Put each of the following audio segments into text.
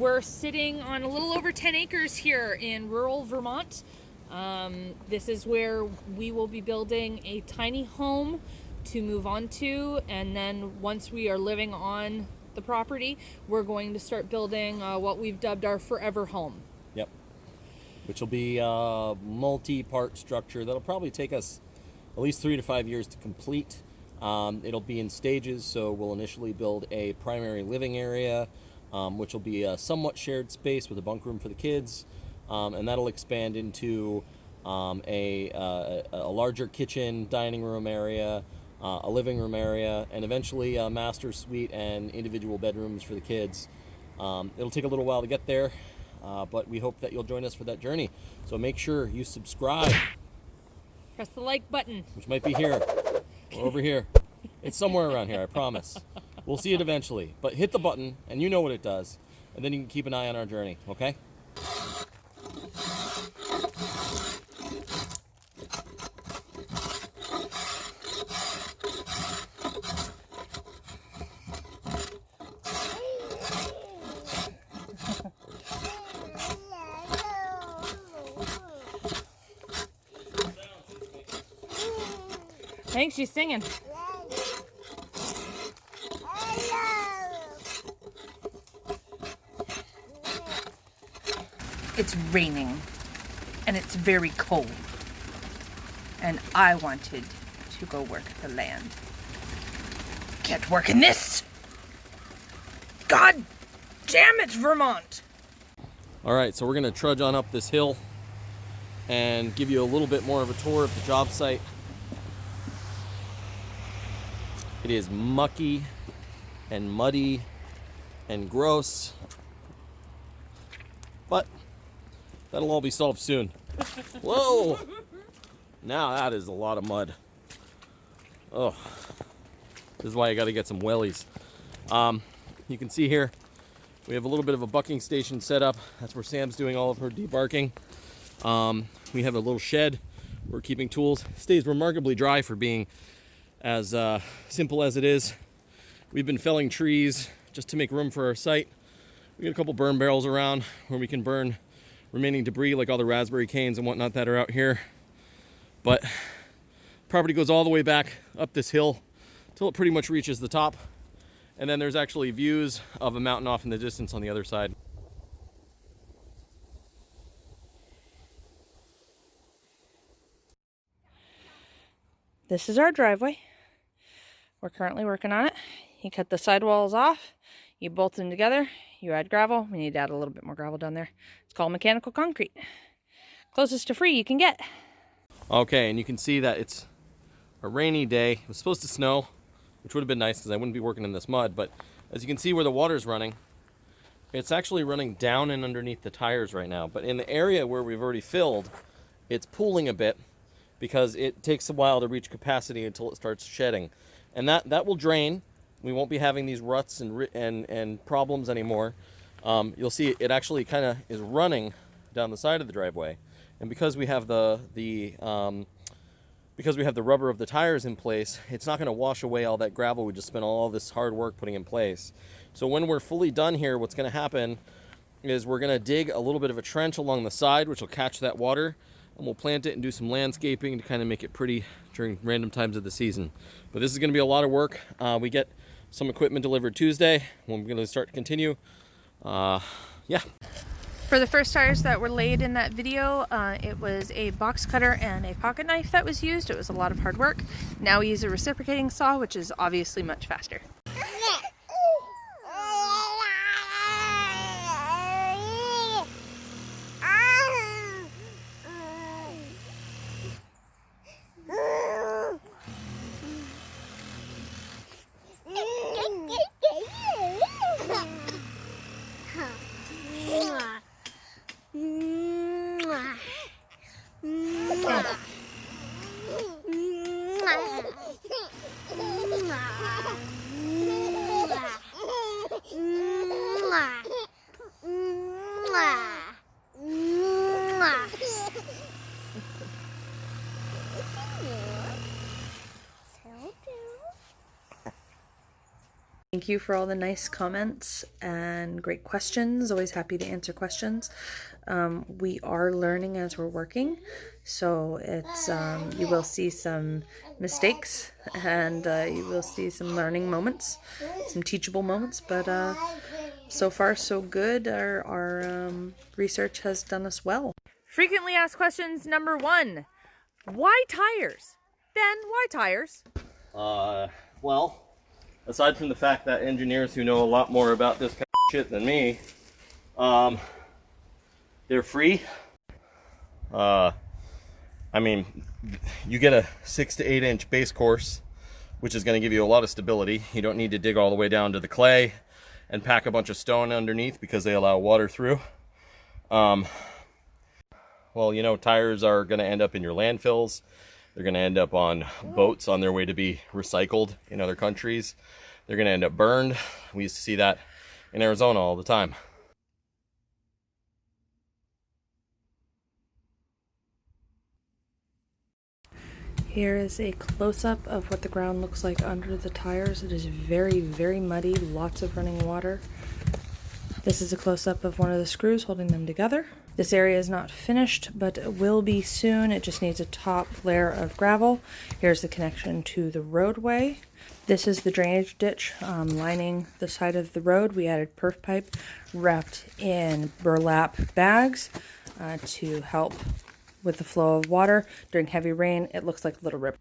We're sitting on a little over 10 acres here in rural Vermont. This is where we will be building a tiny home to move on to, and then once we are living on the property, we're going to start building what we've dubbed our forever home. Yep. Which will be a multi-part structure that'll probably take us at least 3 to 5 years to complete. It'll be in stages, so we'll initially build a primary living area, which will be a somewhat shared space with a bunk room for the kids, and that'll expand into a larger kitchen, dining room area, a living room area, and eventually a master suite and individual bedrooms for the kids. It'll take a little while to get there, but we hope that you'll join us for that journey. So make sure you subscribe. Press the like button. Which might be here or over here. It's somewhere around here, I promise. We'll see it eventually. But hit the button, and you know what it does. And then you can keep an eye on our journey, okay? I think she's singing. It's raining and it's very cold, and I wanted to go work the land. Can't work in this! God damn it, Vermont! Alright, so we're going to trudge on up this hill and give you a little bit more of a tour of the job site. It is mucky and muddy and gross, but that'll all be solved soon. Whoa! Now that is a lot of mud. Oh, this is why I got to get some wellies. You can see here we have a little bit of a bucking station set up. That's where Sam's doing all of her debarking. We have a little shed. We're keeping tools. It stays remarkably dry for being as simple as it is. We've been felling trees just to make room for our site. We got a couple burn barrels around where we can burn remaining debris like all the raspberry canes and whatnot that are out here. But property goes all the way back up this hill till it pretty much reaches the top. And then there's actually views of a mountain off in the distance on the other side. This is our driveway. We're currently working on it. You cut the sidewalls off, you bolt them together, you add gravel. We need to add a little bit more gravel down there. It's called mechanical concrete. Closest to free you can get. Okay, and you can see that it's a rainy day. It was supposed to snow, which would have been nice because I wouldn't be working in this mud. But as you can see where the water's running, it's actually running down and underneath the tires right now. But in the area where we've already filled, it's pooling a bit because it takes a while to reach capacity until it starts shedding. And that will drain. We won't be having these ruts and problems anymore. You'll see it actually kind of is running down the side of the driveway. And because we have the rubber of the tires in place, it's not going to wash away all that gravel we just spent all this hard work putting in place. So when we're fully done here, what's going to happen is we're going to dig a little bit of a trench along the side, which will catch that water, and we'll plant it and do some landscaping to kind of make it pretty during random times of the season. But this is going to be a lot of work. We get some equipment delivered Tuesday when we're going to start to continue. Yeah. For the first tires that were laid in that video, it was a box cutter and a pocket knife that was used. It was a lot of hard work. Now we use a reciprocating saw, which is obviously much faster. Thank you for all the nice comments and great questions. Always happy to answer questions. We are learning as we're working, so it's you will see some mistakes and you will see some learning moments, some teachable moments, but so far so good. Our research has done us well. Frequently asked questions number 1. Why tires? Ben, why tires? Well, aside from the fact that engineers who know a lot more about this kind of shit than me, they're free. I mean, you get a 6 to 8 inch base course, which is going to give you a lot of stability. You don't need to dig all the way down to the clay and pack a bunch of stone underneath because they allow water through. Well, you know, tires are going to end up in your landfills. They're going to end up on boats on their way to be recycled in other countries. They're going to end up burned. We used to see that in Arizona all the time. Here is a close-up of what the ground looks like under the tires. It is very, very muddy, lots of running water. This is a close-up of one of the screws holding them together. This area is not finished, but it will be soon. It just needs a top layer of gravel. Here's the connection to the roadway. This is the drainage ditch lining the side of the road. We added perf pipe wrapped in burlap bags to help with the flow of water. During heavy rain, it looks like a little rip.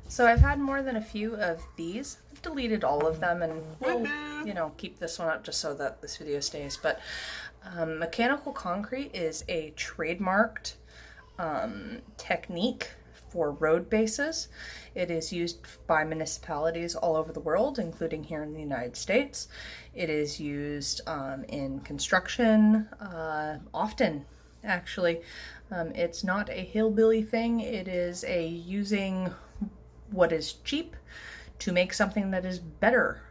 So I've had more than a few of these. I've deleted all of them, and we'll, you know, keep this one up just so that this video stays. But mechanical concrete is a trademarked technique for road bases. It is used by municipalities all over the world, including here in the United States. It is used in construction often, actually. It's not a hillbilly thing. It is a using what is cheap to make something that is better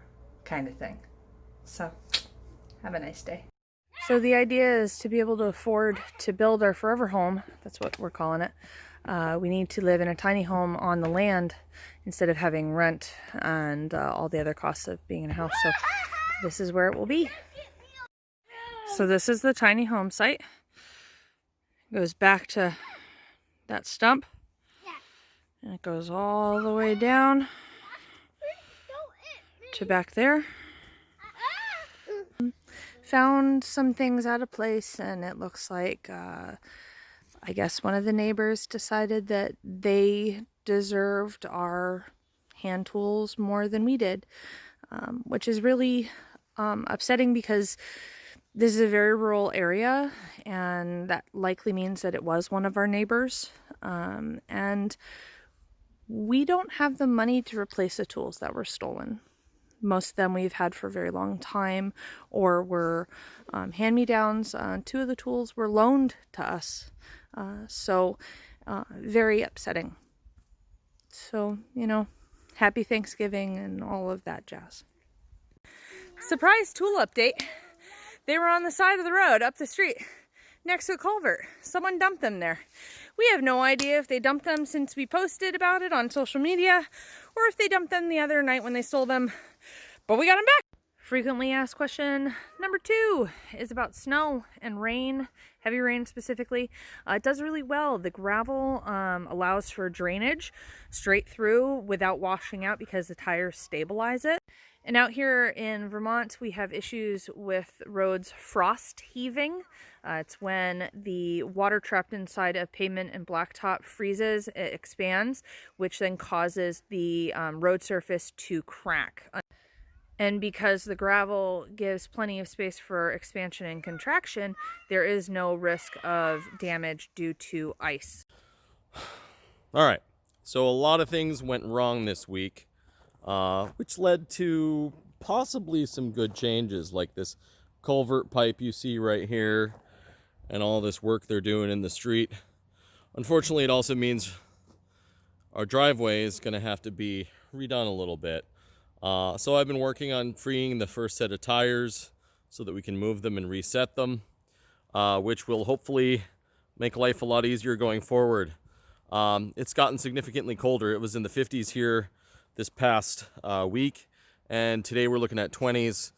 kind of thing. So, have a nice day. So the idea is to be able to afford to build our forever home. That's what we're calling it. We need to live in a tiny home on the land instead of having rent and all the other costs of being in a house. So this is where it will be. So this is the tiny home site. It goes back to that stump. And it goes all the way down to back there. Found some things out of place, and it looks like I guess one of the neighbors decided that they deserved our hand tools more than we did, which is really upsetting because this is a very rural area, and that likely means that it was one of our neighbors, and we don't have the money to replace the tools that were stolen. Most of them we've had for a very long time, or were hand-me-downs. 2 of the tools were loaned to us, so very upsetting. So, you know, happy Thanksgiving and all of that jazz. Surprise tool update. They were on the side of the road up the street next to a culvert. Someone dumped them there. We have no idea if they dumped them since we posted about it on social media, or if they dumped them the other night when they stole them, but we got them back. Frequently asked question number 2 is about snow and rain, heavy rain specifically. It does really well. The gravel allows for drainage straight through without washing out because the tires stabilize it. And out here in Vermont, we have issues with roads frost heaving. It's when the water trapped inside of pavement and blacktop freezes, it expands, which then causes the road surface to crack. And because the gravel gives plenty of space for expansion and contraction, there is no risk of damage due to ice. All right, so a lot of things went wrong this week, which led to possibly some good changes, like this culvert pipe you see right here and all this work they're doing in the street. Unfortunately, it also means our driveway is going to have to be redone a little bit. So I've been working on freeing the first set of tires so that we can move them and reset them, which will hopefully make life a lot easier going forward. It's gotten significantly colder. It was in the 50s here this past week, and today we're looking at 20s,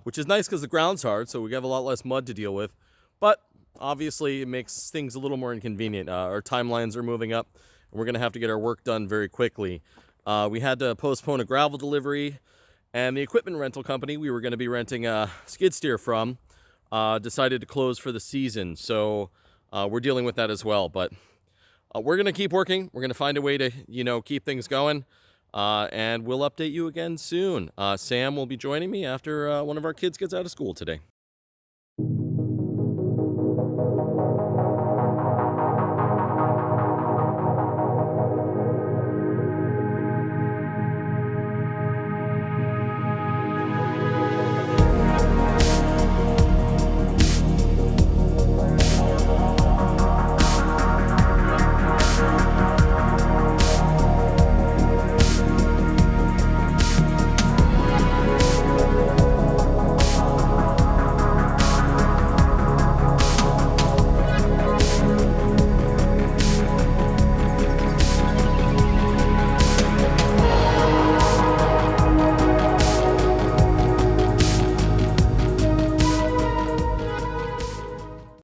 which is nice because the ground's hard, so we have a lot less mud to deal with. But obviously, it makes things a little more inconvenient. Our timelines are moving up, and we're going to have to get our work done very quickly. We had to postpone a gravel delivery, and the equipment rental company we were going to be renting a skid steer from decided to close for the season. So we're dealing with that as well. But we're going to keep working. We're going to find a way to, keep things going. And we'll update you again soon. Sam will be joining me after one of our kids gets out of school today.